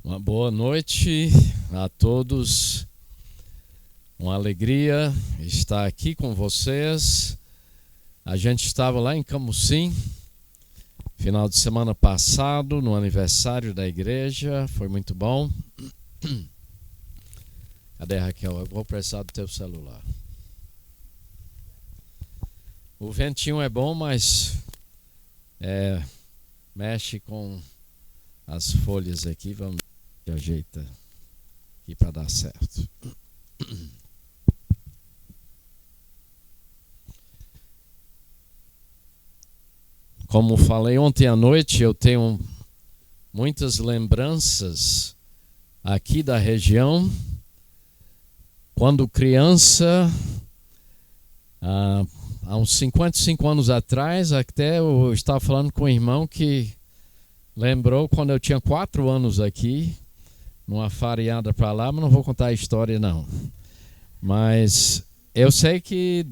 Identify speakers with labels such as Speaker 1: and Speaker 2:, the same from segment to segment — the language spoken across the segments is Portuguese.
Speaker 1: Uma boa noite a todos. Uma alegria estar aqui com vocês. A gente estava lá em Camusim, final de semana passado, no aniversário da igreja. Foi muito bom. Cadê, Raquel? Eu vou precisar do teu celular. O ventinho é bom, mas mexe com as folhas aqui. Vamos ver, ajeita aqui para dar certo. Como falei ontem à noite, eu tenho muitas lembranças aqui da região. Quando criança, há uns 55 anos atrás, até eu estava falando com um irmão que lembrou quando eu tinha 4 anos aqui, numa fariada para lá, mas não vou contar a história não. Mas eu sei que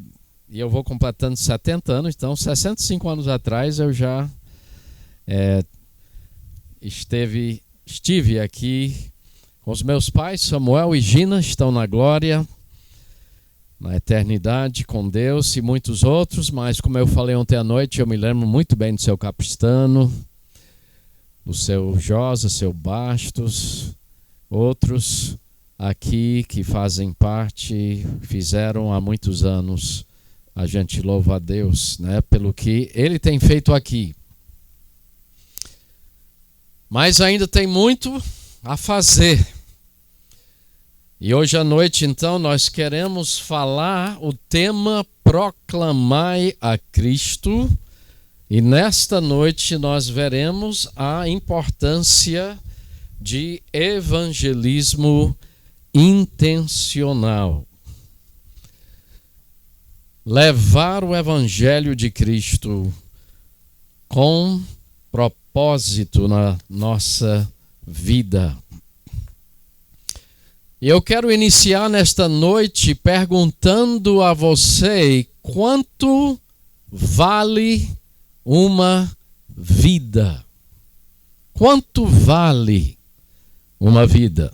Speaker 1: eu vou completando 70 anos, então 65 anos atrás eu já estive aqui com os meus pais. Samuel e Gina estão na glória, na eternidade com Deus, e muitos outros, mas como eu falei ontem à noite, eu me lembro muito bem do seu Capistrano, do seu Josa, seu Bastos, outros aqui que fazem parte, fizeram há muitos anos. A gente louva a Deus, né, pelo que Ele tem feito aqui. Mas ainda tem muito a fazer. E hoje à noite, então, nós queremos falar o tema Proclamai a Cristo. E nesta noite nós veremos a importância de evangelismo intencional. Levar o evangelho de Cristo com propósito na nossa vida. E eu quero iniciar nesta noite perguntando a você: quanto vale uma vida? Quanto vale uma vida?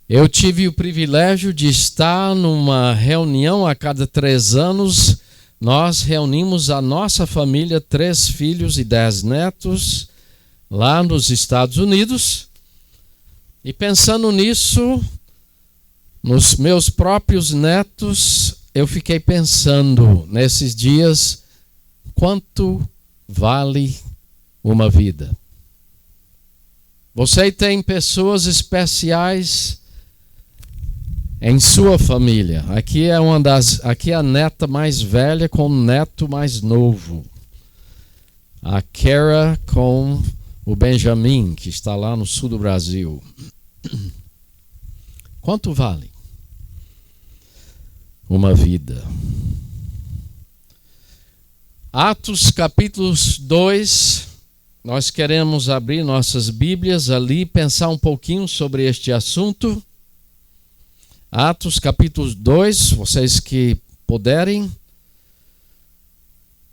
Speaker 1: Eu tive o privilégio de estar numa reunião a cada 3 anos. Nós reunimos a nossa família, 3 filhos e 10 netos, lá nos Estados Unidos. E pensando nisso, nos meus próprios netos, eu fiquei pensando nesses dias, quanto vale uma vida? Você tem pessoas especiais em sua família. Aqui é a neta mais velha com o neto mais novo. A Kara com o Benjamin, que está lá no sul do Brasil. Quanto vale uma vida? Atos capítulo 2, nós queremos abrir nossas Bíblias ali, pensar um pouquinho sobre este assunto. Atos capítulo 2, vocês que puderem.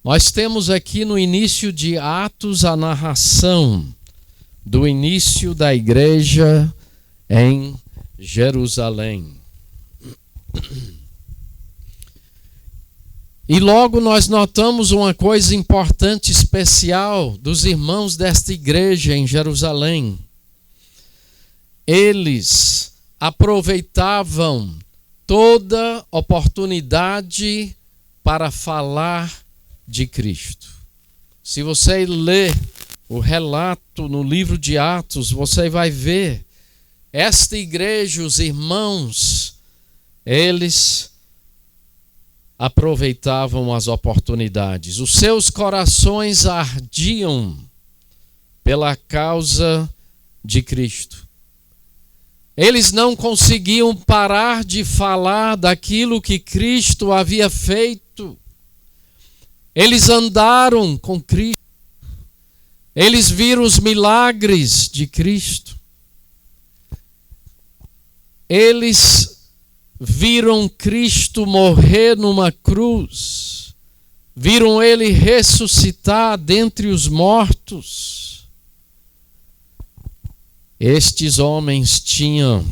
Speaker 1: Nós temos aqui no início de Atos a narração do início da igreja em Jerusalém. E logo nós notamos uma coisa importante, especial, dos irmãos desta igreja em Jerusalém. Eles aproveitavam toda oportunidade para falar de Cristo. Se você ler o relato no livro de Atos, você vai ver esta igreja, os irmãos, eles aproveitavam as oportunidades. Os seus corações ardiam pela causa de Cristo. Eles não conseguiam parar de falar daquilo que Cristo havia feito. Eles andaram com Cristo. Eles viram os milagres de Cristo. Eles viram Cristo morrer numa cruz. Viram Ele ressuscitar dentre os mortos. Estes homens tinham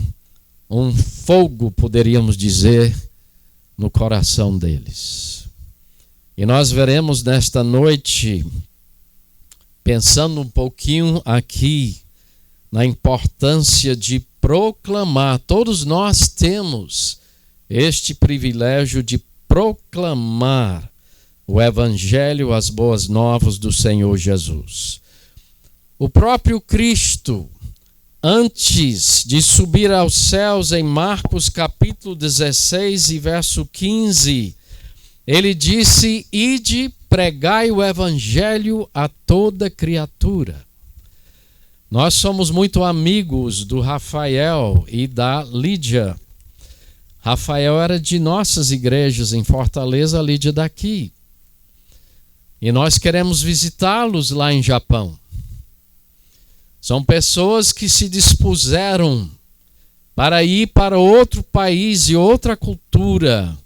Speaker 1: um fogo, poderíamos dizer, no coração deles. E nós veremos nesta noite, pensando um pouquinho aqui na importância de proclamar. Todos nós temos este privilégio de proclamar o Evangelho, as boas novas do Senhor Jesus. O próprio Cristo, antes de subir aos céus, em Marcos capítulo 16 e verso 15, ele disse: ide, pregai o Evangelho a toda criatura. Nós somos muito amigos do Rafael e da Lídia. Rafael era de nossas igrejas em Fortaleza, a Lídia daqui. E nós queremos visitá-los lá em Japão. São pessoas que se dispuseram para ir para outro país e outra cultura.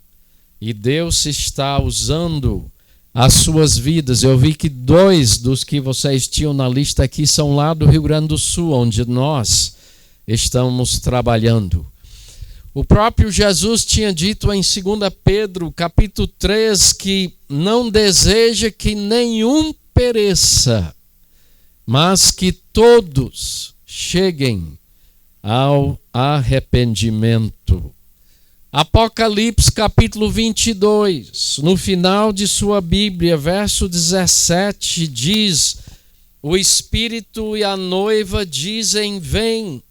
Speaker 1: E Deus está usando as suas vidas. Eu vi que 2 dos que vocês tinham na lista aqui são lá do Rio Grande do Sul, onde nós estamos trabalhando. O próprio Jesus tinha dito em 2 Pedro, capítulo 3, que não deseja que nenhum pereça, mas que todos cheguem ao arrependimento. Apocalipse capítulo 22, no final de sua Bíblia, verso 17, diz: o Espírito e a noiva dizem: vem.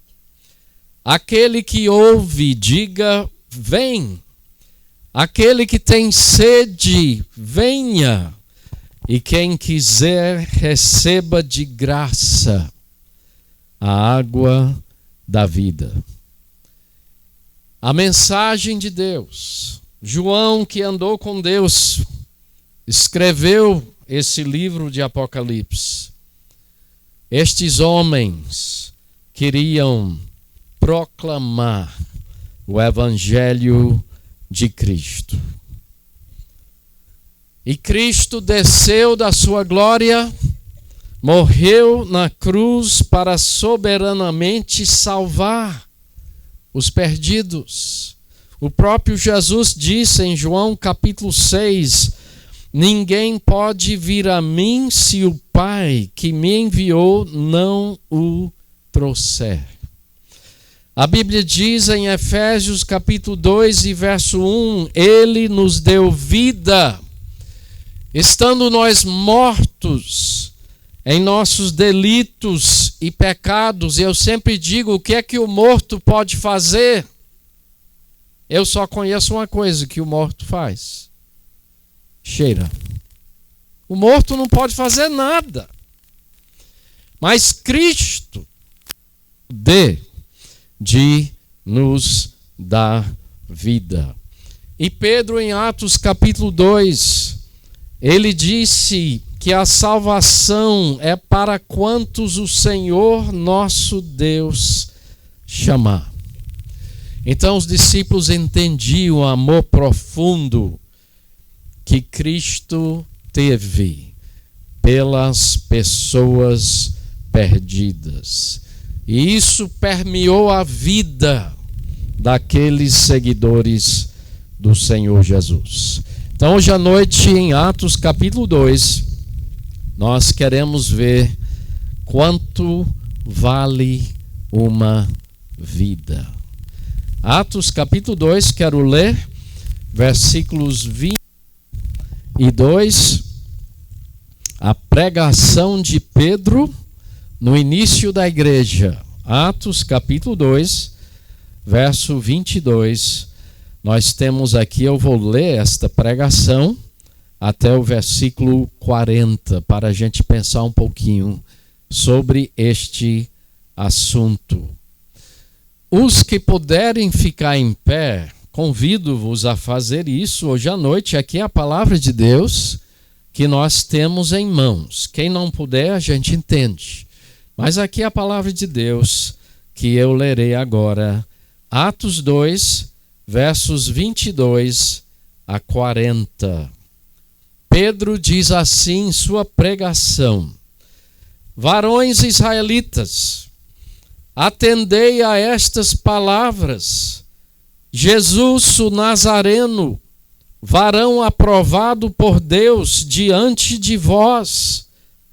Speaker 1: Aquele que ouve, diga: vem. Aquele que tem sede, venha. E quem quiser, receba de graça a água da vida. A mensagem de Deus. João, que andou com Deus, escreveu esse livro de Apocalipse. Estes homens queriam proclamar o Evangelho de Cristo. E Cristo desceu da sua glória, morreu na cruz para soberanamente salvar os perdidos. O próprio Jesus disse em João capítulo 6: ninguém pode vir a mim se o Pai que me enviou não o trouxer. A Bíblia diz em Efésios capítulo 2 e verso 1, ele nos deu vida, estando nós mortos em nossos delitos e pecados. Eu sempre digo, o que é que o morto pode fazer? Eu só conheço uma coisa que o morto faz: cheira. O morto não pode fazer nada. Mas Cristo de nos dar vida. E Pedro, em Atos capítulo 2, ele disse que a salvação é para quantos o Senhor nosso Deus chamar. Então os discípulos entendiam o amor profundo que Cristo teve pelas pessoas perdidas. E isso permeou a vida daqueles seguidores do Senhor Jesus. Então hoje à noite, em Atos capítulo 2, nós queremos ver quanto vale uma vida. Atos capítulo 2, quero ler versículos 22, a pregação de Pedro no início da igreja. Atos capítulo 2, verso 22. Nós temos aqui, eu vou ler esta pregação até o versículo 40, para a gente pensar um pouquinho sobre este assunto. Os que puderem ficar em pé, convido-vos a fazer isso hoje à noite. Aqui é a palavra de Deus que nós temos em mãos. Quem não puder, a gente entende. Mas aqui é a palavra de Deus que eu lerei agora. Atos 2, versos 22 a 40. Pedro diz assim em sua pregação: varões israelitas, atendei a estas palavras. Jesus, o Nazareno, varão aprovado por Deus diante de vós,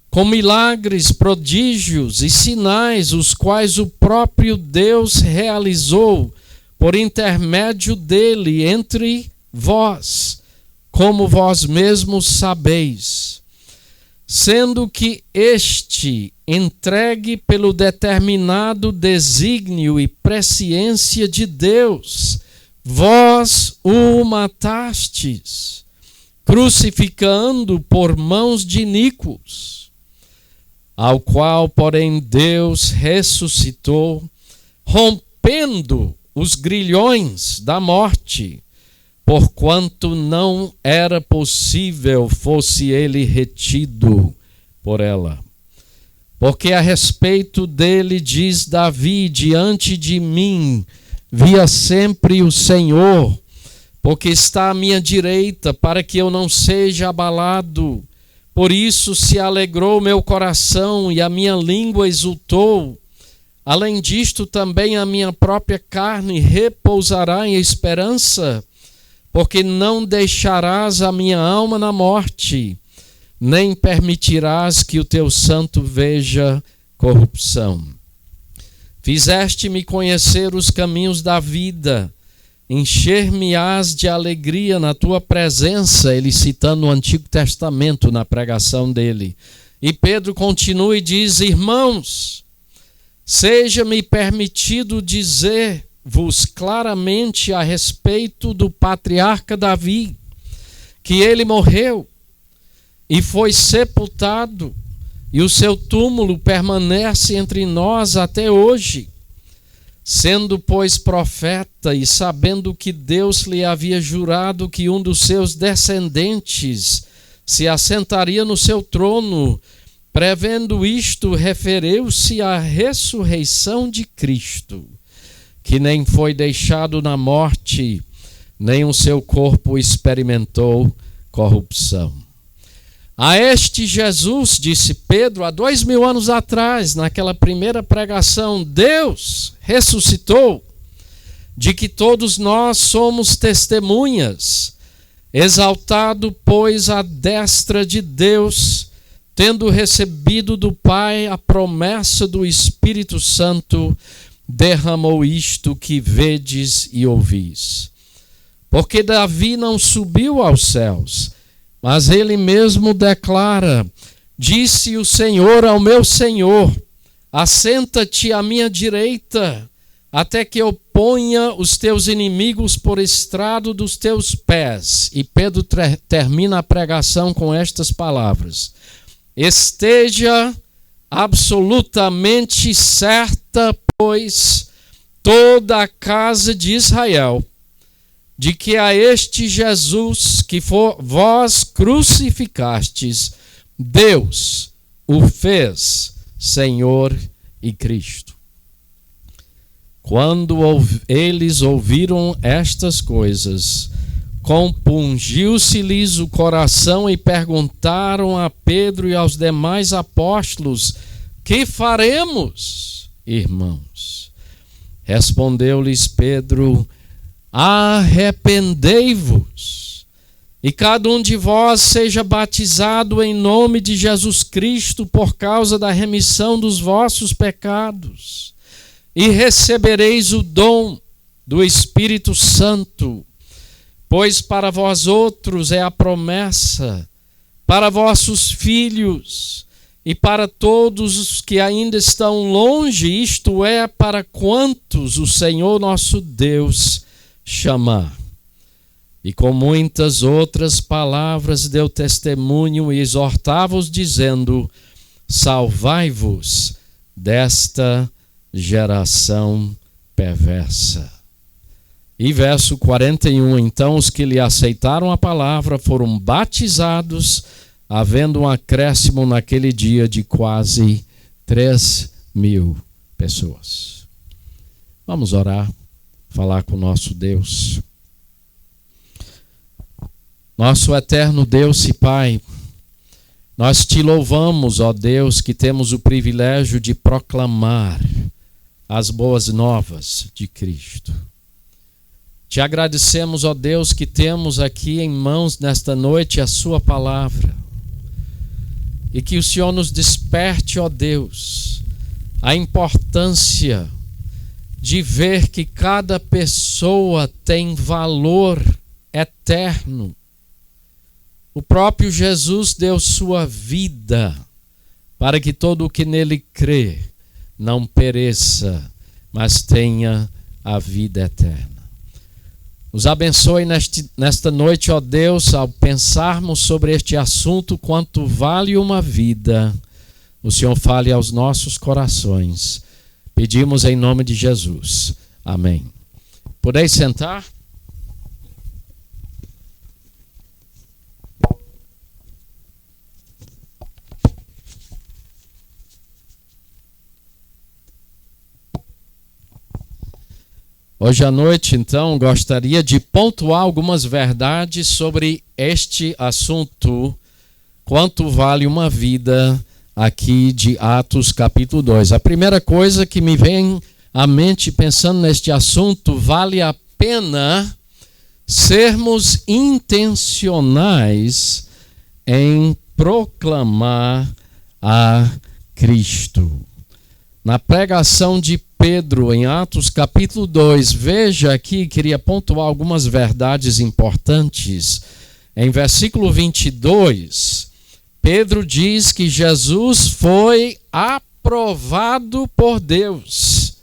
Speaker 1: com milagres, prodígios e sinais, os quais o próprio Deus realizou por intermédio dele entre vós, como vós mesmos sabeis. Sendo que este, entregue pelo determinado desígnio e presciência de Deus, vós o matastes, crucificando por mãos de iníquos, ao qual, porém, Deus ressuscitou, rompendo os grilhões da morte, porquanto não era possível fosse ele retido por ela. Porque a respeito dele diz Davi, diante de mim via sempre o Senhor, porque está à minha direita, para que eu não seja abalado. Por isso se alegrou meu coração e a minha língua exultou. Além disto, também a minha própria carne repousará em esperança, porque não deixarás a minha alma na morte, nem permitirás que o teu santo veja corrupção. Fizeste-me conhecer os caminhos da vida, encher-me-ás de alegria na tua presença, ele citando o Antigo Testamento na pregação dele. E Pedro continua e diz: irmãos, seja-me permitido dizer-vos claramente a respeito do patriarca Davi, que ele morreu e foi sepultado, e o seu túmulo permanece entre nós até hoje. Sendo, pois, profeta e sabendo que Deus lhe havia jurado que um dos seus descendentes se assentaria no seu trono, prevendo isto, referiu-se à ressurreição de Cristo, que nem foi deixado na morte, nem o seu corpo experimentou corrupção. A este Jesus, disse Pedro, há 2000 anos atrás, naquela primeira pregação, Deus ressuscitou, de que todos nós somos testemunhas, exaltado, pois, à destra de Deus, tendo recebido do Pai a promessa do Espírito Santo, derramou isto que vedes e ouvis. Porque Davi não subiu aos céus, mas ele mesmo declara: disse o Senhor ao meu Senhor, assenta-te à minha direita, até que eu ponha os teus inimigos por estrado dos teus pés. E Pedro termina a pregação com estas palavras: esteja absolutamente certa, pois, toda a casa de Israel, de que a este Jesus que vós crucificastes, Deus o fez Senhor e Cristo. Quando eles ouviram estas coisas, compungiu-se-lhes o coração e perguntaram a Pedro e aos demais apóstolos: que faremos, irmãos? Respondeu-lhes Pedro: arrependei-vos, e cada um de vós seja batizado em nome de Jesus Cristo por causa da remissão dos vossos pecados, e recebereis o dom do Espírito Santo, pois para vós outros é a promessa, para vossos filhos e para todos os que ainda estão longe, isto é, para quantos o Senhor nosso Deus chamar. E com muitas outras palavras deu testemunho e exortava-os, dizendo: salvai-vos desta geração perversa. E verso 41, então os que lhe aceitaram a palavra foram batizados, havendo um acréscimo naquele dia de quase 3.000 pessoas. Vamos orar, falar com o nosso Deus. Nosso eterno Deus e Pai, nós te louvamos, ó Deus, que temos o privilégio de proclamar as boas novas de Cristo. Te agradecemos, ó Deus, que temos aqui em mãos nesta noite a sua palavra. E que o Senhor nos desperte, ó Deus, a importância de ver que cada pessoa tem valor eterno. O próprio Jesus deu sua vida para que todo o que nele crê não pereça, mas tenha a vida eterna. Nos abençoe nesta noite, ó Deus, ao pensarmos sobre este assunto, quanto vale uma vida. O Senhor fale aos nossos corações. Pedimos em nome de Jesus. Amém. Podeis sentar? Hoje à noite, então, gostaria de pontuar algumas verdades sobre este assunto, quanto vale uma vida, aqui de Atos capítulo 2. A primeira coisa que me vem à mente pensando neste assunto, vale a pena sermos intencionais em proclamar a Cristo. Na pregação de Pedro, em Atos capítulo 2, veja aqui, queria pontuar algumas verdades importantes. Em versículo 22, Pedro diz que Jesus foi aprovado por Deus.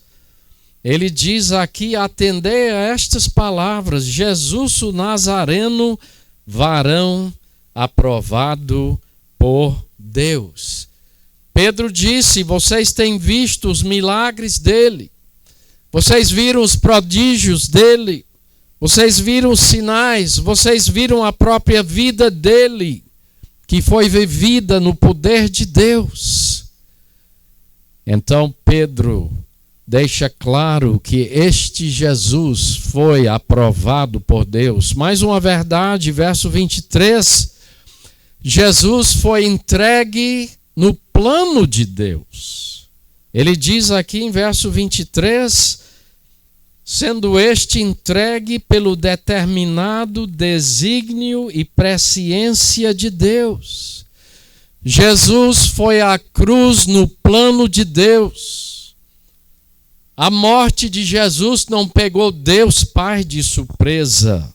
Speaker 1: Ele diz aqui, atendei a estas palavras: Jesus o Nazareno, varão aprovado por Deus. Pedro disse: vocês têm visto os milagres dele, vocês viram os prodígios dele, vocês viram os sinais, vocês viram a própria vida dele, que foi vivida no poder de Deus. Então Pedro deixa claro que este Jesus foi aprovado por Deus. Mais uma verdade, verso 23, Jesus foi entregue no plano de Deus. Ele diz aqui em verso 23, sendo este entregue pelo determinado desígnio e presciência de Deus. Jesus foi à cruz no plano de Deus. A morte de Jesus não pegou Deus Pai de surpresa,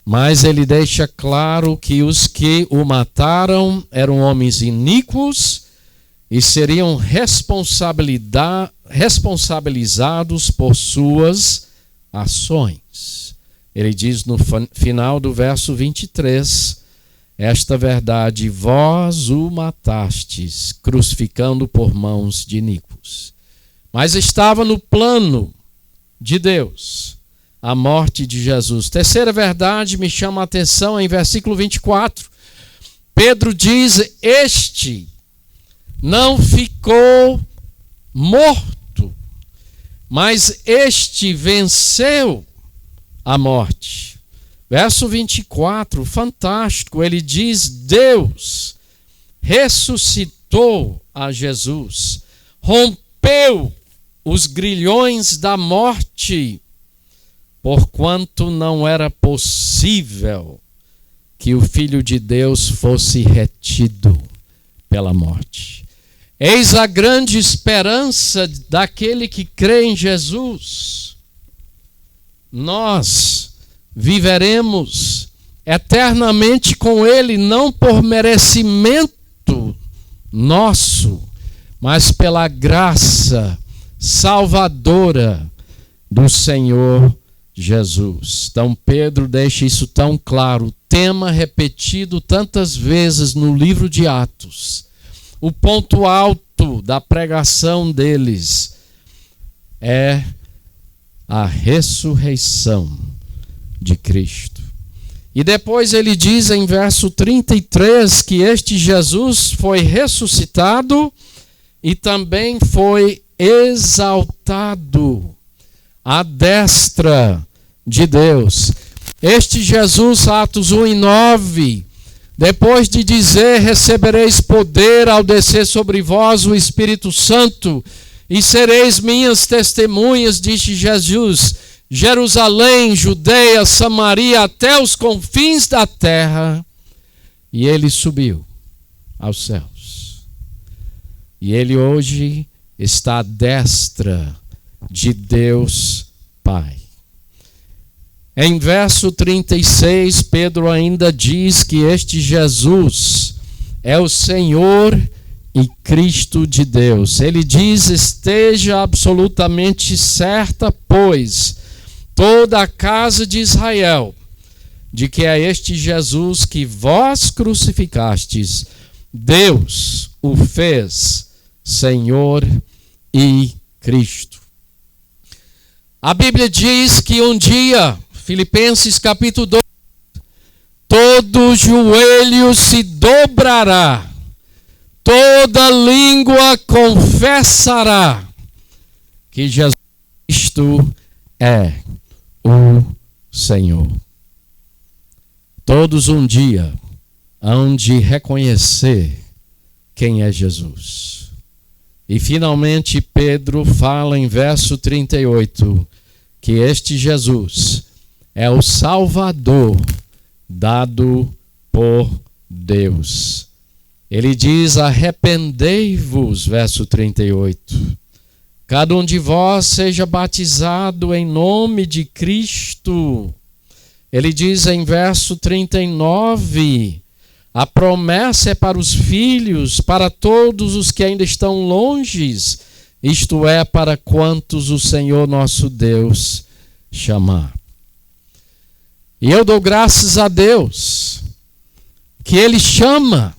Speaker 1: mas ele deixa claro que os que o mataram eram homens iníquos e seriam responsabilizados por suas ações. Ele diz no final do verso 23, esta verdade: vós o matastes, crucificando por mãos de iníquos. Mas estava no plano de Deus a morte de Jesus. Terceira verdade me chama a atenção em versículo 24. Pedro diz: este não ficou morto, mas este venceu a morte. Verso 24, fantástico, ele diz: Deus ressuscitou a Jesus, rompeu os grilhões da morte, porquanto não era possível que o Filho de Deus fosse retido pela morte. Eis a grande esperança daquele que crê em Jesus. Nós viveremos eternamente com Ele, não por merecimento nosso, mas pela graça salvadora do Senhor Jesus. Então Pedro deixa isso tão claro, tema repetido tantas vezes no livro de Atos. O ponto alto da pregação deles é a ressurreição de Cristo. E depois ele diz em verso 33 que este Jesus foi ressuscitado e também foi exaltado à destra de Deus. Este Jesus, Atos 1 e 9, depois de dizer: recebereis poder ao descer sobre vós o Espírito Santo, e sereis minhas testemunhas, disse Jesus, Jerusalém, Judeia, Samaria, até os confins da terra. E ele subiu aos céus. E ele hoje está à destra de Deus Pai. Em verso 36, Pedro ainda diz que este Jesus é o Senhor e Cristo de Deus. Ele diz: esteja absolutamente certa, pois, toda a casa de Israel, de que é este Jesus que vós crucificastes, Deus o fez Senhor e Cristo. A Bíblia diz que um dia, Filipenses capítulo 2, todo joelho se dobrará, toda língua confessará que Jesus Cristo é o Senhor. Todos um dia hão de reconhecer quem é Jesus. E finalmente Pedro fala em verso 38 que este Jesus é o Salvador dado por Deus. Ele diz: arrependei-vos, verso 38. Cada um de vós seja batizado em nome de Cristo. Ele diz em verso 39, a promessa é para os filhos, para todos os que ainda estão longes, isto é, para quantos o Senhor nosso Deus chamar. E eu dou graças a Deus que Ele chama,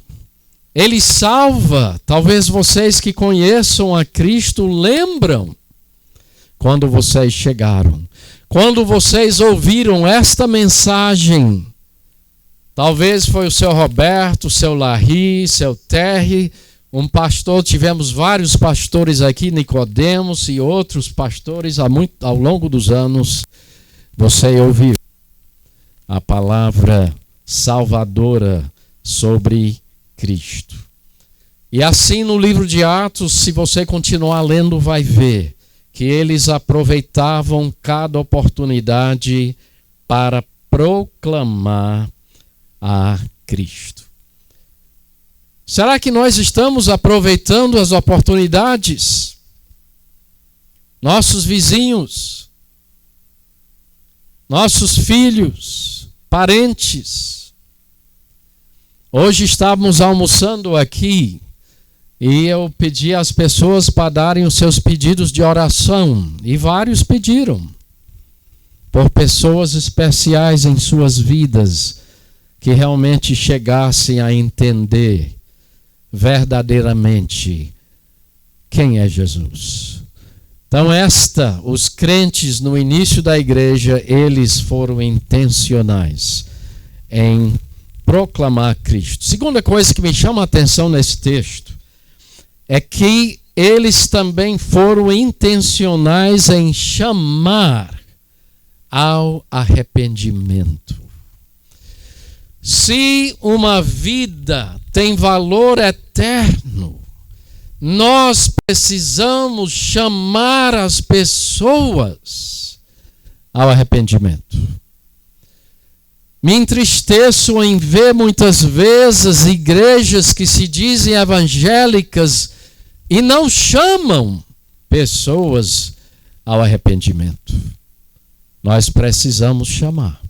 Speaker 1: Ele salva. Talvez vocês que conheçam a Cristo lembram quando vocês chegaram. Quando vocês ouviram esta mensagem, talvez foi o seu Roberto, o seu Larry, seu Terry, um pastor, tivemos vários pastores aqui, Nicodemos e outros pastores ao longo dos anos, você ouviu a palavra salvadora sobre Cristo. E assim no livro de Atos, se você continuar lendo, vai ver que eles aproveitavam cada oportunidade para proclamar a Cristo. Será que nós estamos aproveitando as oportunidades? Nossos vizinhos, nossos filhos, parentes. Hoje estávamos almoçando aqui e eu pedi às pessoas para darem os seus pedidos de oração. E vários pediram por pessoas especiais em suas vidas que realmente chegassem a entender verdadeiramente quem é Jesus. Então os crentes no início da igreja, eles foram intencionais em proclamar Cristo. Segunda coisa que me chama a atenção nesse texto é que eles também foram intencionais em chamar ao arrependimento. Se uma vida tem valor eterno, nós precisamos chamar as pessoas ao arrependimento. Me entristeço em ver muitas vezes igrejas que se dizem evangélicas e não chamam pessoas ao arrependimento. Nós precisamos chamar.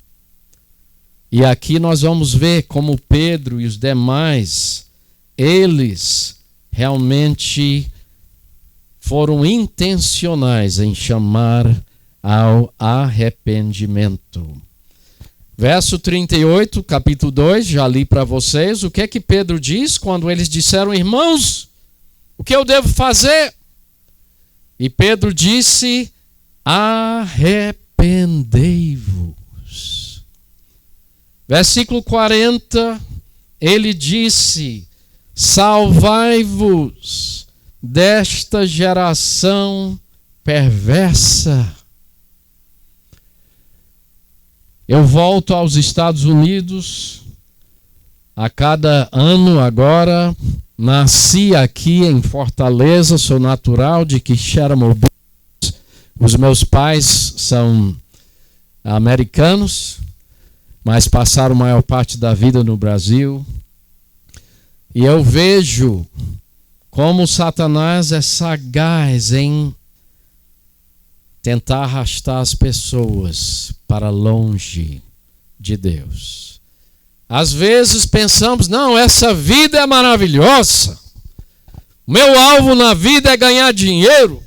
Speaker 1: E aqui nós vamos ver como Pedro e os demais, eles realmente foram intencionais em chamar ao arrependimento. Verso 38, capítulo 2, já li para vocês. O que é que Pedro diz quando eles disseram: irmãos, o que eu devo fazer? E Pedro disse: arrependei-vos. Versículo 40, ele disse: salvai-vos desta geração perversa. Eu volto aos Estados Unidos a cada ano agora Nasci aqui em Fortaleza, sou natural de Quixeramobim. Os meus pais são americanos, mas passaram a maior parte da vida no Brasil. E eu vejo como Satanás é sagaz em tentar arrastar as pessoas para longe de Deus. Às vezes pensamos, não, essa vida é maravilhosa. Meu alvo na vida é ganhar dinheiro.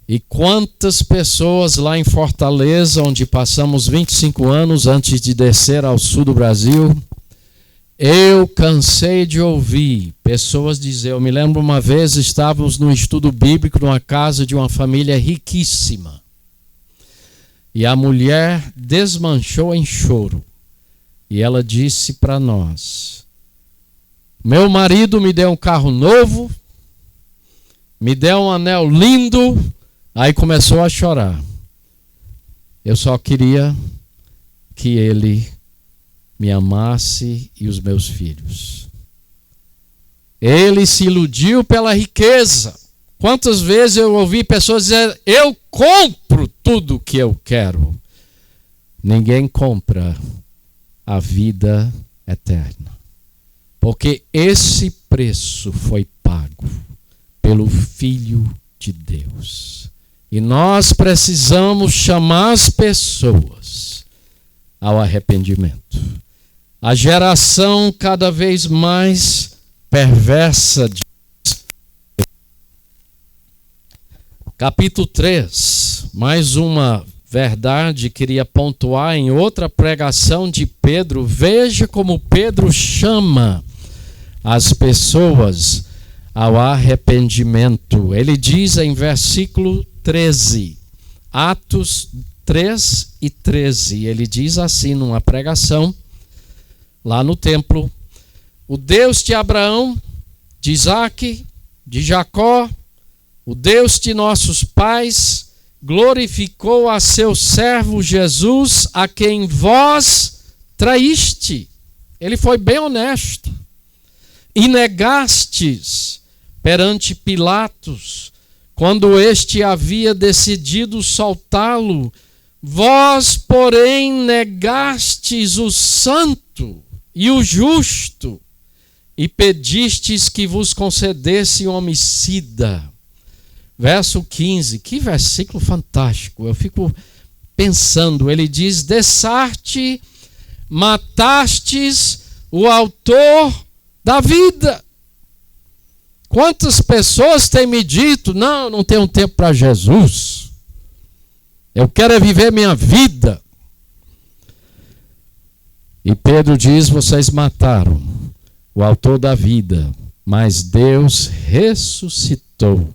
Speaker 1: E quantas pessoas lá em Fortaleza, onde passamos 25 anos antes de descer ao sul do Brasil, eu cansei de ouvir pessoas dizer, eu me lembro uma vez, estávamos no estudo bíblico numa casa de uma família riquíssima. E a mulher desmanchou em choro. E ela disse para nós, meu marido me deu um carro novo, me deu um anel lindo, aí começou a chorar. Eu só queria que ele me amasse e os meus filhos. Ele se iludiu pela riqueza. Quantas vezes eu ouvi pessoas dizer, eu compro tudo que eu quero. Ninguém compra a vida eterna. Porque esse preço foi pago pelo Filho de Deus. E nós precisamos chamar as pessoas ao arrependimento. A geração cada vez mais perversa de Capítulo 3, mais uma verdade queria pontuar em outra pregação de Pedro. Veja como Pedro chama as pessoas ao arrependimento. Ele diz em versículo 13, Atos 3 e 13, ele diz assim numa pregação, lá no templo, o Deus de Abraão, de Isaque, de Jacó, o Deus de nossos pais glorificou a seu servo Jesus, a quem vós traíste. Ele foi bem honesto. E negastes perante Pilatos, quando este havia decidido soltá-lo. Vós, porém, negastes o santo e o justo, e pedistes que vos concedesse um homicida. Verso 15, que versículo fantástico. Eu fico pensando, ele diz, dessarte, matastes o autor da vida. Quantas pessoas têm me dito, não tenho tempo para Jesus. Eu quero viver minha vida. E Pedro diz, vocês mataram o autor da vida, mas Deus ressuscitou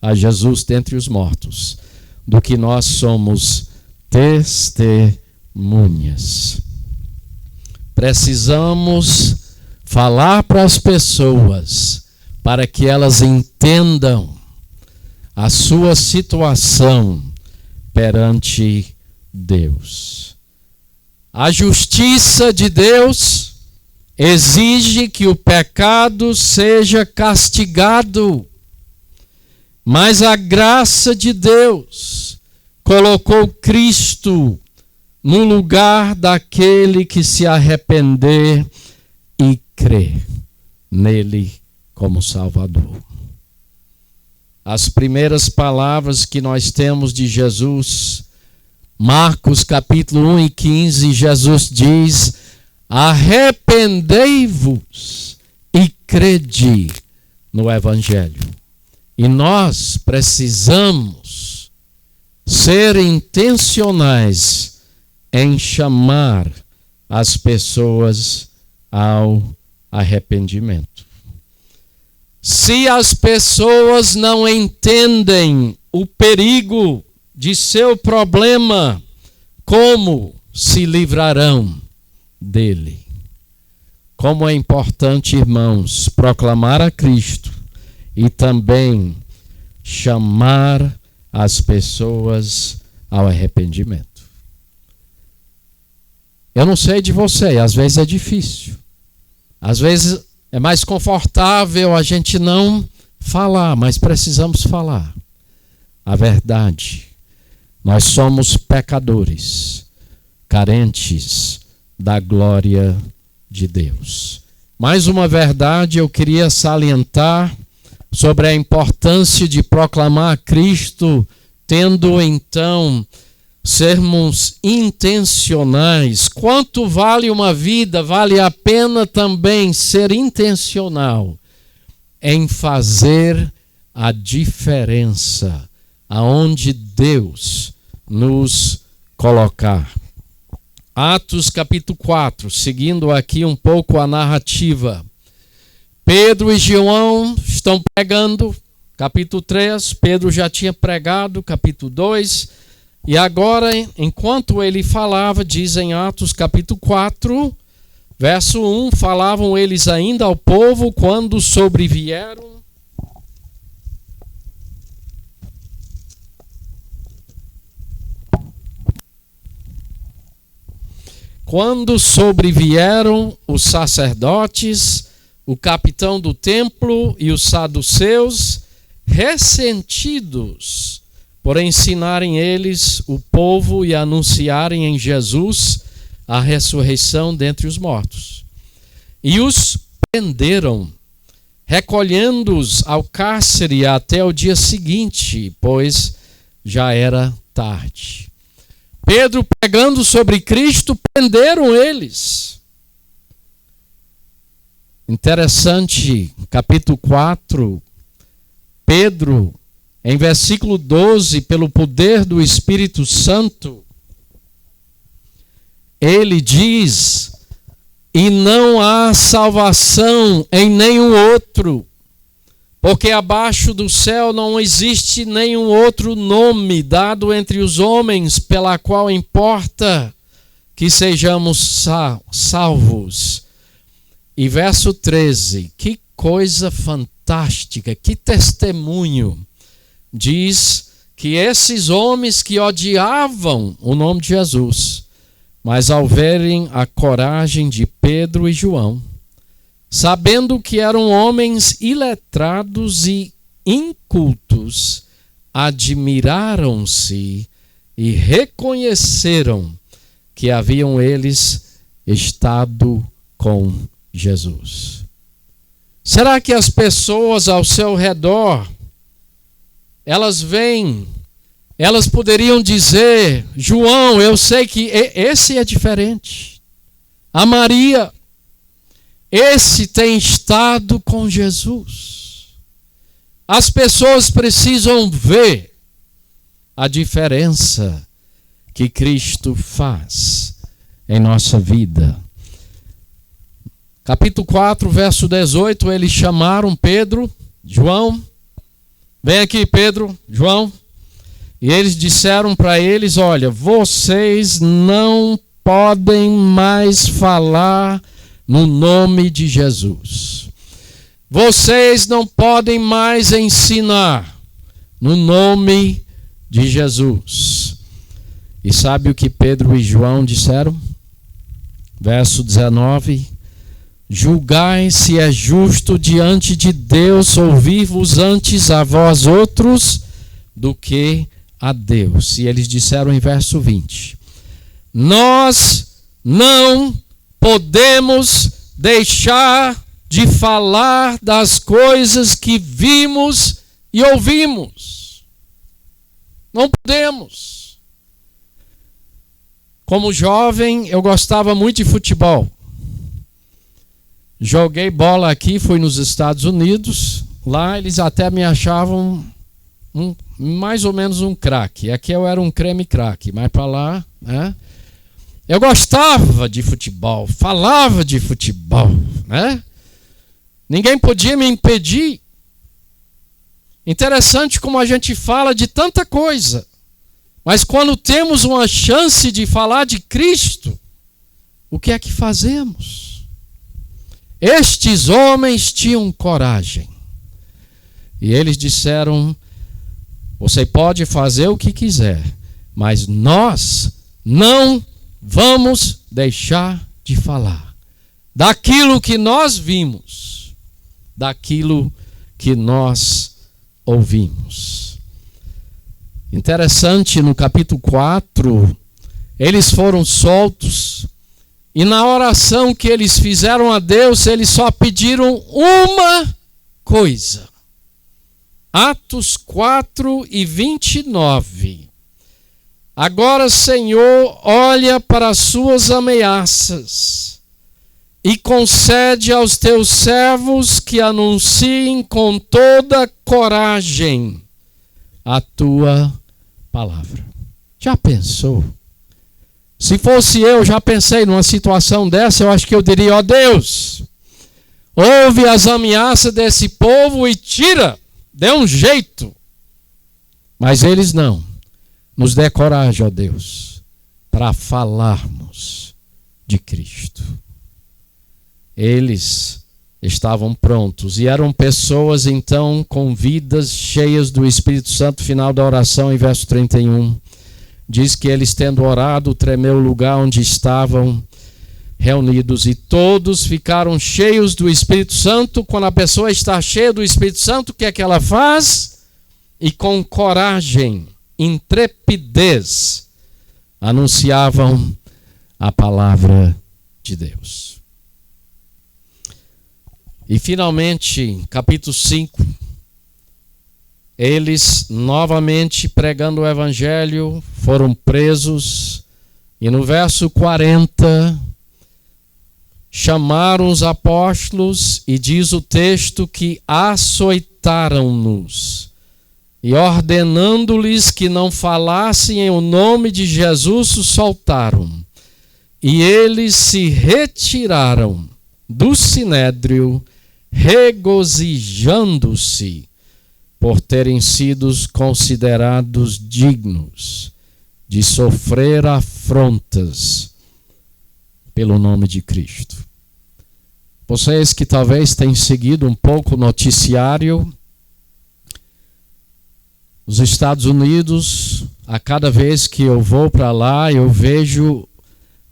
Speaker 1: a Jesus dentre os mortos, do que nós somos testemunhas. Precisamos falar para as pessoas, para que elas entendam a sua situação perante Deus. A justiça de Deus exige que o pecado seja castigado. Mas a graça de Deus colocou Cristo no lugar daquele que se arrepender e crer nele como Salvador. As primeiras palavras que nós temos de Jesus, Marcos capítulo 1 e 15, Jesus diz, arrependei-vos e crede no Evangelho. E nós precisamos ser intencionais em chamar as pessoas ao arrependimento. Se as pessoas não entendem o perigo de seu problema, como se livrarão dele? Como é importante, irmãos, proclamar a Cristo e também chamar as pessoas ao arrependimento. Eu não sei de você, às vezes é difícil. Às vezes É mais confortável a gente não falar, mas precisamos falar a verdade. Nós somos pecadores, carentes da glória de Deus. Mais uma verdade eu queria salientar sobre a importância de proclamar Cristo, tendo então sermos intencionais. Quanto vale uma vida? Vale a pena também ser intencional em fazer a diferença aonde Deus nos colocar. Atos capítulo 4, seguindo aqui um pouco a narrativa. Pedro e João estão pregando, capítulo 3, Pedro já tinha pregado, capítulo 2, e agora, enquanto ele falava, diz em Atos capítulo 4, verso 1, falavam eles ainda ao povo quando sobrevieram os sacerdotes, o capitão do templo e os saduceus, ressentidos por ensinarem eles o povo e anunciarem em Jesus a ressurreição dentre os mortos. E os prenderam, recolhendo-os ao cárcere até o dia seguinte, pois já era tarde. Pedro pregando sobre Cristo, prenderam eles. Interessante, capítulo 4, Pedro, em versículo 12, pelo poder do Espírito Santo, ele diz: e não há salvação em nenhum outro, porque abaixo do céu não existe nenhum outro nome dado entre os homens pela qual importa que sejamos salvos. E verso 13, que coisa fantástica, que testemunho. Diz que esses homens que odiavam o nome de Jesus, mas ao verem a coragem de Pedro e João, sabendo que eram homens iletrados e incultos, admiraram-se e reconheceram que haviam eles estado com Jesus. Será que as pessoas ao seu redor, elas poderiam dizer: João, eu sei que esse é diferente. A Maria, esse tem estado com Jesus. As pessoas precisam ver a diferença que Cristo faz em nossa vida. Capítulo 4, verso 18, eles chamaram Pedro, João, vem aqui Pedro, João, e eles disseram para eles: olha, vocês não podem mais falar no nome de Jesus. Vocês não podem mais ensinar no nome de Jesus. E sabe o que Pedro e João disseram? Verso 19: julgai se é justo diante de Deus ouvir-vos antes a vós outros do que a Deus. E eles disseram em verso 20: nós não podemos deixar de falar das coisas que vimos e ouvimos. Não podemos. Como jovem, eu gostava muito de futebol. Joguei bola aqui, fui nos Estados Unidos. Lá eles até me achavam mais ou menos um craque. Aqui eu era um creme craque, mas para lá, né? Eu gostava de futebol, falava de futebol, né? Ninguém podia me impedir. Interessante como a gente fala de tanta coisa, mas quando temos uma chance de falar de Cristo, o que é que fazemos? Estes homens tinham coragem. E eles disseram: você pode fazer o que quiser, mas nós não vamos deixar de falar daquilo que nós vimos daquilo que nós ouvimos. Interessante, no capítulo 4, eles foram soltos e na oração que eles fizeram a Deus, eles só pediram uma coisa. Atos 4:29. Agora, Senhor, olha para as suas ameaças e concede aos teus servos que anunciem com toda coragem a tua palavra. Já pensou? Se fosse eu, já pensei numa situação dessa, eu acho que eu diria: ó Deus, ouve as ameaças desse povo e tira, dê um jeito. Mas eles não. Nos dê coragem, ó Deus, para falarmos de Cristo. Eles estavam prontos e eram pessoas então com vidas cheias do Espírito Santo. Final da oração, em verso 31, diz que eles, tendo orado, tremeu o lugar onde estavam reunidos e todos ficaram cheios do Espírito Santo. Quando a pessoa está cheia do Espírito Santo, o que é que ela faz? E com coragem, intrepidez, anunciavam a palavra de Deus. E finalmente, capítulo 5, eles novamente pregando o evangelho foram presos e no verso 40 chamaram os apóstolos e diz o texto que açoitaram-nos e ordenando-lhes que não falassem em o nome de Jesus, os soltaram. E eles se retiraram do sinédrio, regozijando-se por terem sido considerados dignos de sofrer afrontas pelo nome de Cristo. Vocês que talvez tenham seguido um pouco o noticiário, os Estados Unidos, a cada vez que eu vou para lá, eu vejo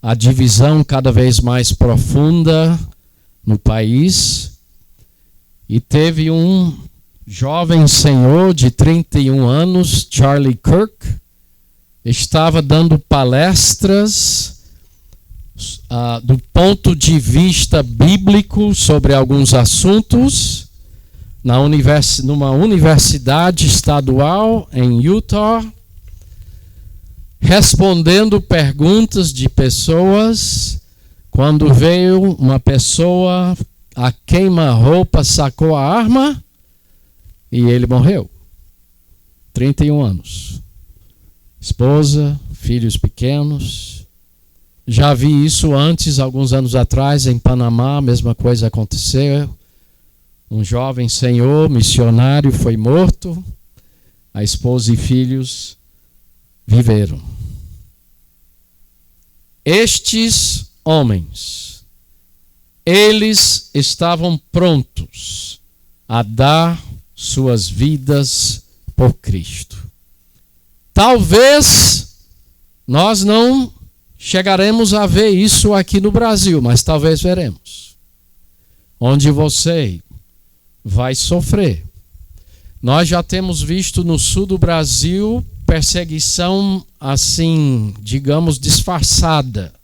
Speaker 1: a divisão cada vez mais profunda no país. E teve um jovem senhor de 31 anos, Charlie Kirk, estava dando palestras do ponto de vista bíblico sobre alguns assuntos numa universidade estadual em Utah, respondendo perguntas de pessoas. Quando veio uma pessoa a queima-roupa, sacou a arma e ele morreu. 31 anos. Esposa, filhos pequenos. Já vi isso antes, alguns anos atrás, em Panamá, a mesma coisa aconteceu. Um jovem senhor, missionário, foi morto. A esposa e filhos viveram. Estes homens, eles estavam prontos a dar suas vidas por Cristo. Talvez nós não chegaremos a ver isso aqui no Brasil, mas talvez veremos. Onde você vai sofrer. Nós já temos visto no sul do Brasil perseguição assim, digamos, disfarçada,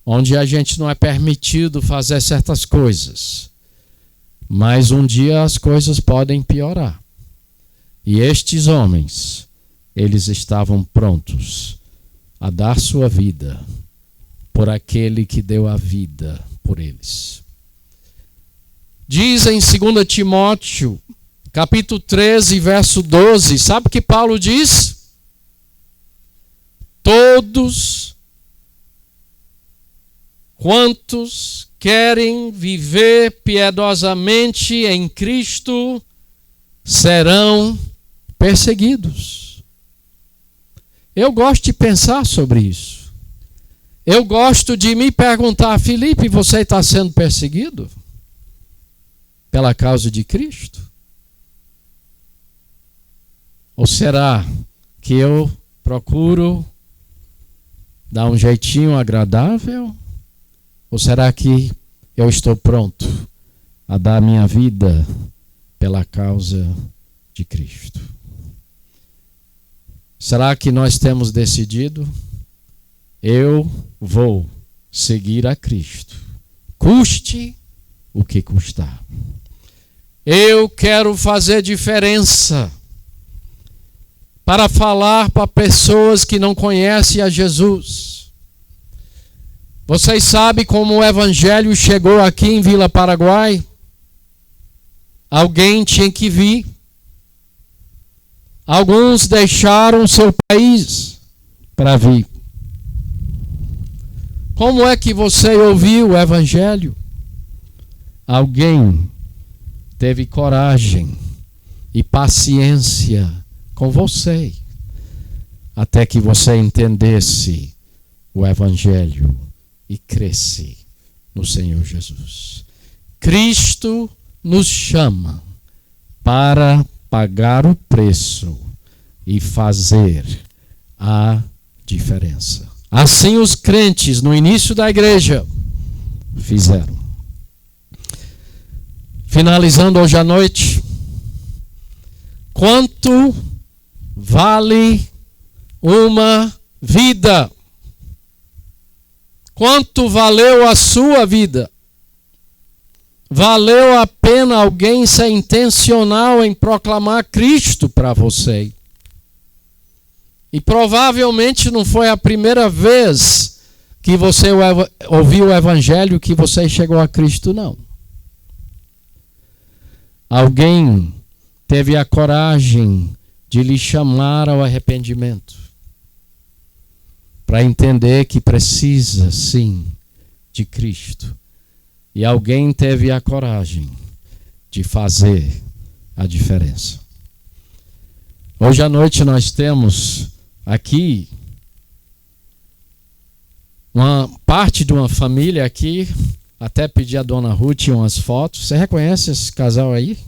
Speaker 1: onde a gente não é permitido fazer certas coisas. Mas um dia as coisas podem piorar. E estes homens, eles estavam prontos a dar sua vida por aquele que deu a vida por eles. Diz em 2 Timóteo, capítulo 13, verso 12, sabe o que Paulo diz? Todos quantos querem viver piedosamente em Cristo serão perseguidos. Eu gosto de pensar sobre isso. Eu gosto de me perguntar: Felipe, você está sendo perseguido pela causa de Cristo? Ou será que eu procuro dar um jeitinho agradável? Ou será que eu estou pronto a dar minha vida pela causa de Cristo. Será que nós temos decidido? Eu vou seguir a Cristo, custe o que custar. Eu quero fazer diferença para falar para pessoas que não conhecem a Jesus. Vocês sabem como o Evangelho chegou aqui em Vila Paraguai? Alguém tinha que vir. Alguns deixaram seu país para vir. Como é que você ouviu o Evangelho? Alguém teve coragem e paciência com você, até que você entendesse o Evangelho e cresce no Senhor Jesus. Cristo nos chama para pagar o preço e fazer a diferença. Assim os crentes no início da igreja fizeram. Finalizando hoje à noite, quanto vale uma vida? Quanto valeu a sua vida? Valeu a pena alguém ser intencional em proclamar Cristo para você? E provavelmente não foi a primeira vez que você ouviu o Evangelho que você chegou a Cristo, não. Alguém teve a coragem de lhe chamar ao arrependimento, para entender que precisa, sim, de Cristo. E alguém teve a coragem de fazer a diferença. Hoje à noite nós temos aqui uma parte de uma família aqui. Até pedi a dona Ruth umas fotos. Você reconhece esse casal aí?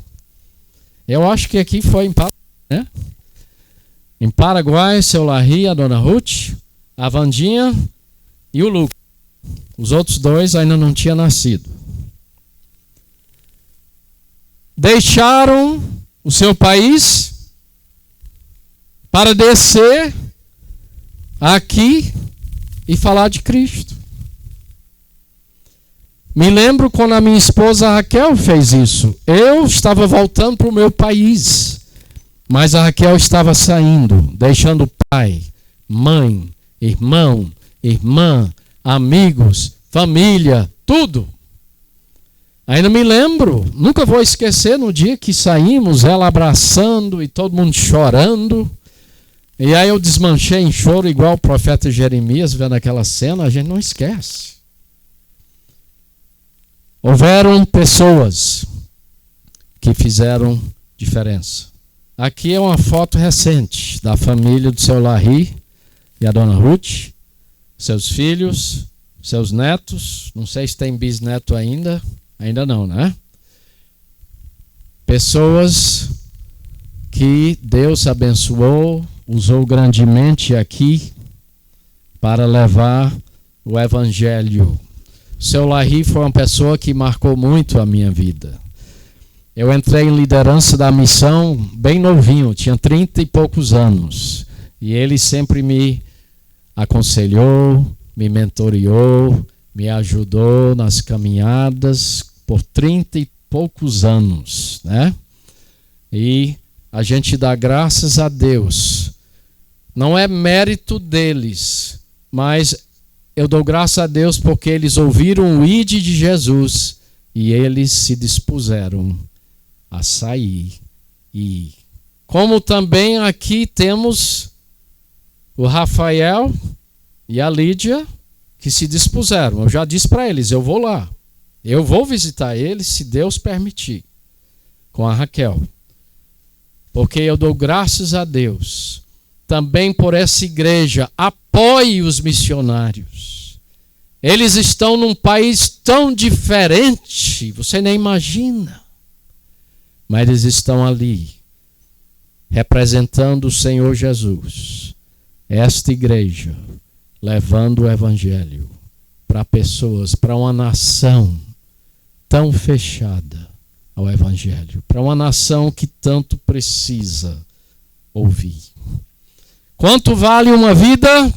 Speaker 1: Eu acho que aqui foi em Paraguai, né? Em Paraguai, seu Larry, a dona Ruth, a Vandinha e o Lucas. Os outros dois ainda não tinham nascido. Deixaram o seu país para descer aqui e falar de Cristo. Me lembro quando a minha esposa Raquel fez isso. Eu estava voltando para o meu país, mas a Raquel estava saindo, deixando pai, mãe, irmão, irmã, amigos, família, tudo. Ainda me lembro, nunca vou esquecer no dia que saímos, ela abraçando e todo mundo chorando. E aí eu desmanchei em choro igual o profeta Jeremias, vendo aquela cena, a gente não esquece. Houveram pessoas que fizeram diferença. Aqui é uma foto recente da família do seu Larry e a dona Ruth, seus filhos, seus netos, não sei se tem bisneto ainda não, né? Pessoas que Deus abençoou, usou grandemente aqui para levar o Evangelho. Seu Larry foi uma pessoa que marcou muito a minha vida. Eu entrei em liderança da missão bem novinho, tinha 30 e poucos anos. E ele sempre me aconselhou, me mentoreou, me ajudou nas caminhadas por 30 e poucos anos, né? E a gente dá graças a Deus. Não é mérito deles, mas eu dou graças a Deus porque eles ouviram o ide de Jesus e eles se dispuseram a sair e ir. Como também aqui temos o Rafael e a Lídia que se dispuseram. Eu já disse para eles, eu vou lá. Eu vou visitar eles se Deus permitir, com a Raquel. Porque eu dou graças a Deus também por essa igreja. Apoie os missionários. Eles estão num país tão diferente, você nem imagina. Mas eles estão ali, representando o Senhor Jesus. Esta igreja, levando o Evangelho para pessoas, para uma nação tão fechada, ao Evangelho, para uma nação que tanto precisa ouvir. Quanto vale uma vida?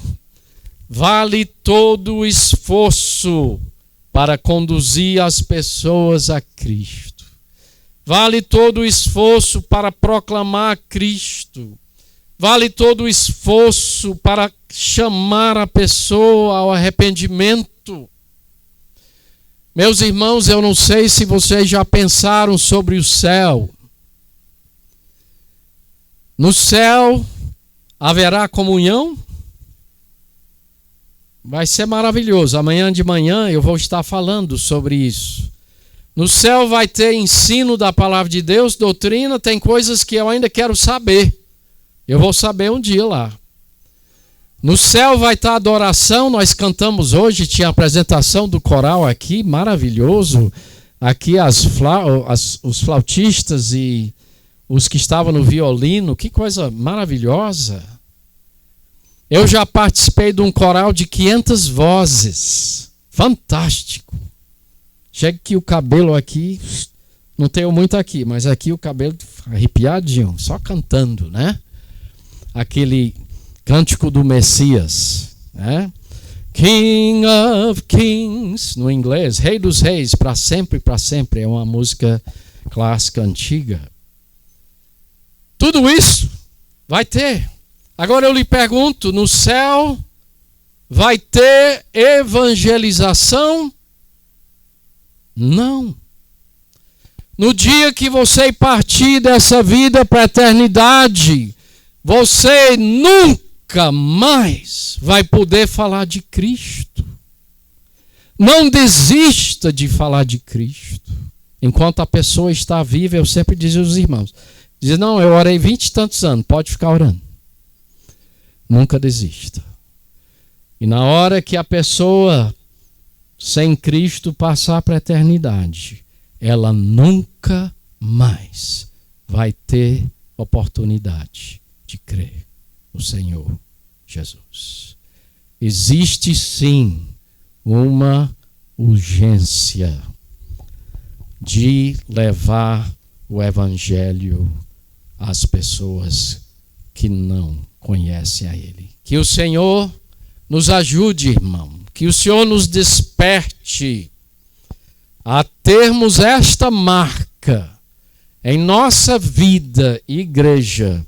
Speaker 1: Vale todo o esforço para conduzir as pessoas a Cristo. Vale todo o esforço para proclamar Cristo. Vale todo o esforço para chamar a pessoa ao arrependimento. Meus irmãos, eu não sei se vocês já pensaram sobre o céu. No céu haverá comunhão? Vai ser maravilhoso. Amanhã de manhã eu vou estar falando sobre isso. No céu vai ter ensino da palavra de Deus, doutrina, tem coisas que eu ainda quero saber. Eu vou saber um dia lá. No céu vai estar adoração, nós cantamos hoje, tinha a apresentação do coral aqui, maravilhoso. Aqui os flautistas e os que estavam no violino, que coisa maravilhosa. Eu já participei de um coral de 500 vozes, fantástico. Chega que o cabelo aqui, não tenho muito aqui, mas aqui o cabelo arrepiadinho, só cantando, né? Aquele cântico do Messias, né? King of Kings, no inglês, Rei dos Reis, para sempre, é uma música clássica antiga. Tudo isso vai ter. Agora eu lhe pergunto, no céu vai ter evangelização? Não. No dia que você partir dessa vida para a eternidade, você nunca mais vai poder falar de Cristo. Não desista de falar de Cristo. Enquanto a pessoa está viva, eu sempre dizia aos irmãos, dizia, não, eu orei 20 e tantos anos, pode ficar orando. Nunca desista. E na hora que a pessoa sem Cristo passar para a eternidade, ela nunca mais vai ter oportunidade de crer no Senhor Jesus. Existe sim uma urgência de levar o Evangelho às pessoas que não conhecem a Ele. Que o Senhor nos ajude, irmão. Que o Senhor nos desperte a termos esta marca em nossa vida, igreja,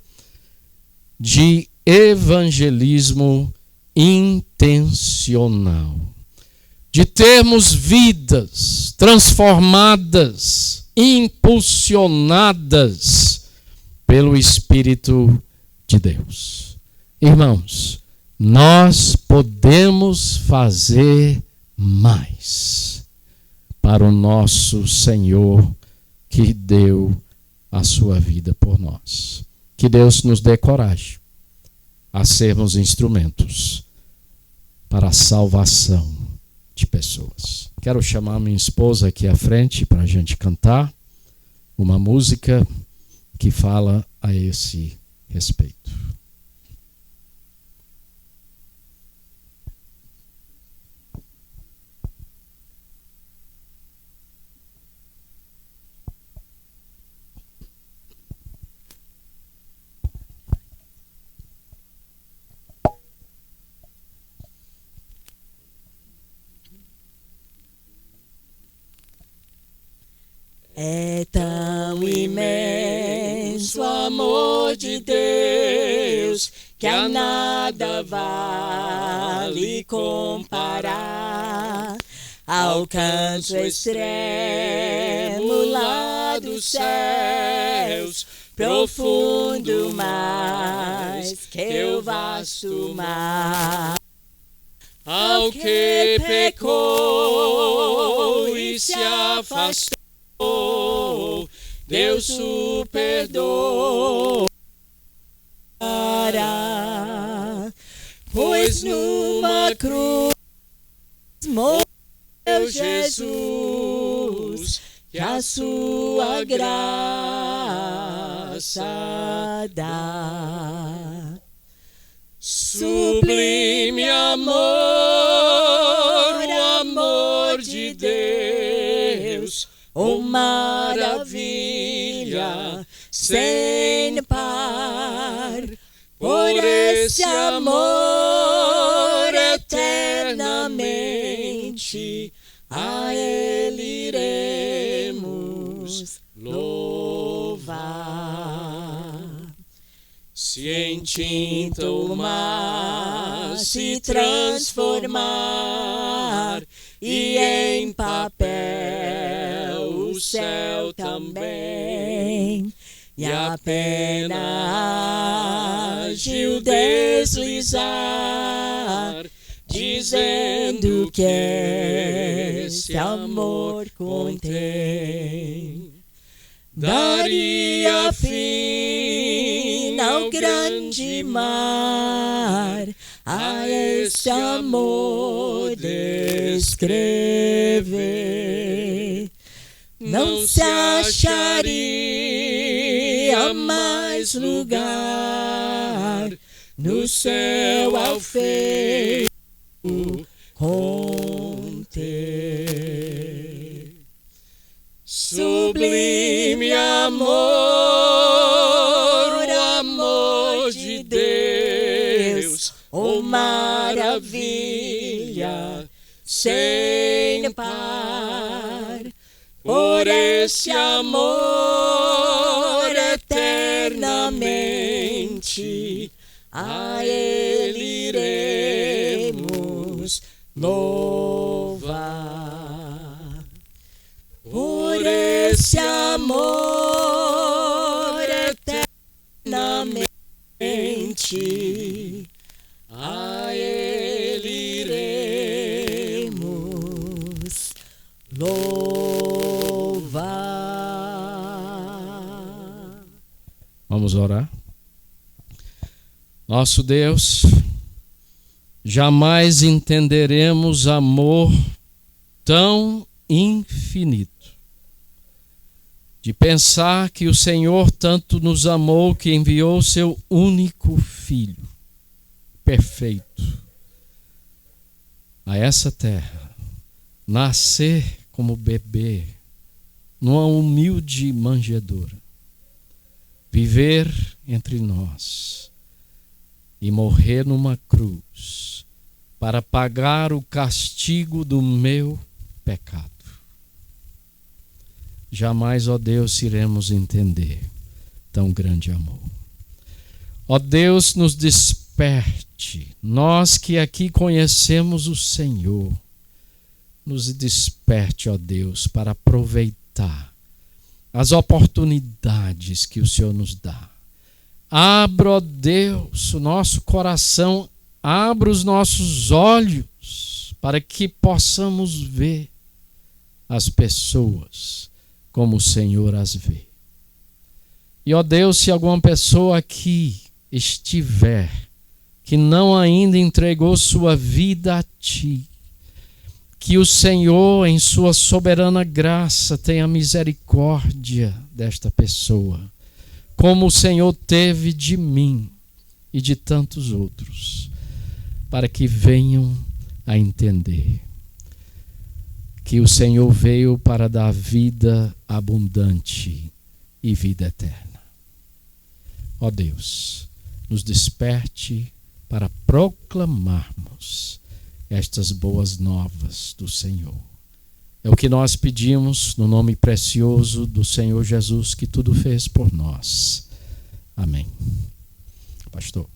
Speaker 1: de evangelismo intencional. De termos vidas transformadas, impulsionadas pelo Espírito de Deus. Irmãos, nós podemos fazer mais para o nosso Senhor que deu a sua vida por nós. Que Deus nos dê coragem a sermos instrumentos para a salvação de pessoas. Quero chamar minha esposa aqui à frente para a gente cantar uma música que fala a esse respeito.
Speaker 2: É tão imenso o amor de Deus que a nada vale comparar. Ao canto extremo lá dos céus, profundo mais que o vasto mar. Ao que pecou e se afastou, Deus o perdoará, pois numa cruz morreu Jesus, que a sua graça dá. Sublime amor, o amor de Deus, oh maravilha sem par, por esse amor eternamente a Ele iremos louvar. Se em tinta o mar se transformar e em papel o céu também, e apenas ágil deslizar, dizendo que esse amor contém, daria fim ao grande mar, a esse amor descrever. Não se acharia mais lugar no céu ao feito conter. Sublime amor, o amor de Deus, oh maravilha sem par, por esse amor eternamente a Ele iremos louvar. Por esse amor eternamente a Ele iremos louvar.
Speaker 1: Vamos orar. Nosso Deus, jamais entenderemos amor tão infinito, de pensar que o Senhor tanto nos amou que enviou seu único Filho, perfeito, a essa terra, nascer como bebê, numa humilde manjedoura, viver entre nós e morrer numa cruz para pagar o castigo do meu pecado. Jamais, ó Deus, iremos entender tão grande amor. Ó Deus, nos desperte, nós que aqui conhecemos o Senhor, nos desperte, ó Deus, para aproveitar as oportunidades que o Senhor nos dá. Abra, ó Deus, o nosso coração, abra os nossos olhos para que possamos ver as pessoas como o Senhor as vê. E, ó Deus, se alguma pessoa aqui estiver que não ainda entregou sua vida a Ti, que o Senhor, em sua soberana graça, tenha misericórdia desta pessoa, como o Senhor teve de mim e de tantos outros, para que venham a entender que o Senhor veio para dar vida abundante e vida eterna. Ó Deus, nos desperte para proclamarmos estas boas novas do Senhor. É o que nós pedimos no nome precioso do Senhor Jesus, que tudo fez por nós. Amém. Pastor.